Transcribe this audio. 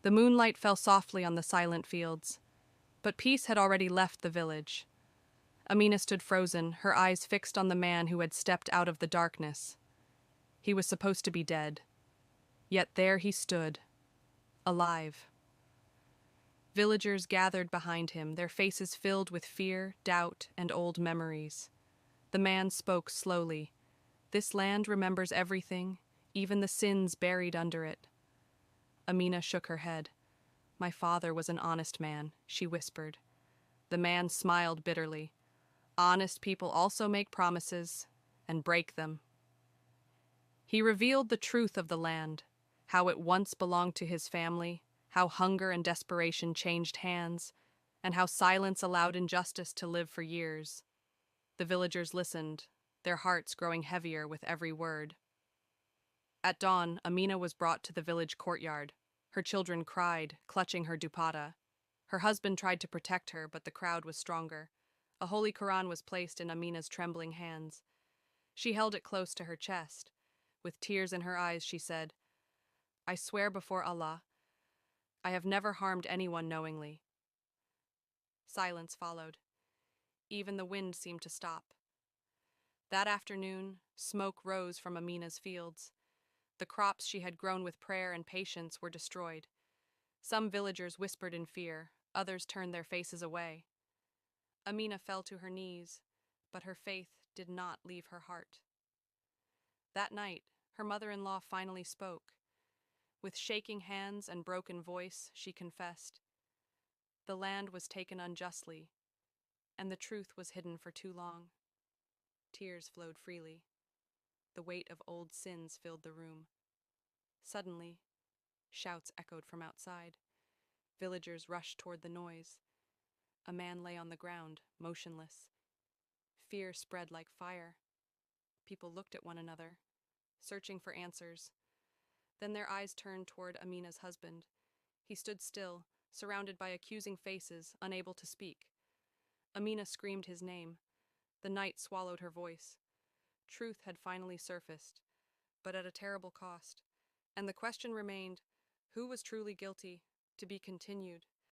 The moonlight fell softly on the silent fields, but peace had already left the village. Amina stood frozen, her eyes fixed on the man who had stepped out of the darkness. He was supposed to be dead. Yet there he stood, alive. Villagers gathered behind him, their faces filled with fear, doubt, and old memories. The man spoke slowly. This land remembers everything, even the sins buried under it. Amina shook her head. My father was an honest man, she whispered. The man smiled bitterly. Honest people also make promises and break them. He revealed the truth of the land, how it once belonged to his family, how hunger and desperation changed hands, and how silence allowed injustice to live for years. The villagers listened, their hearts growing heavier with every word. At dawn, Amina was brought to the village courtyard. Her children cried, clutching her dupatta. Her husband tried to protect her, but the crowd was stronger. A holy Quran was placed in Amina's trembling hands. She held it close to her chest. With tears in her eyes, she said, I swear before Allah, I have never harmed anyone knowingly. Silence followed. Even the wind seemed to stop. That afternoon, smoke rose from Amina's fields. The crops she had grown with prayer and patience were destroyed. Some villagers whispered in fear, others turned their faces away. Amina fell to her knees, but her faith did not leave her heart. That night, her mother-in-law finally spoke. With shaking hands and broken voice, she confessed. The land was taken unjustly, and the truth was hidden for too long. Tears flowed freely. The weight of old sins filled the room. Suddenly, shouts echoed from outside. Villagers rushed toward the noise. A man lay on the ground, motionless. Fear spread like fire. People looked at one another, searching for answers. Then their eyes turned toward Amina's husband. He stood still, surrounded by accusing faces, unable to speak. Amina screamed his name. The night swallowed her voice. Truth had finally surfaced, but at a terrible cost. And the question remained, who was truly guilty, to be continued?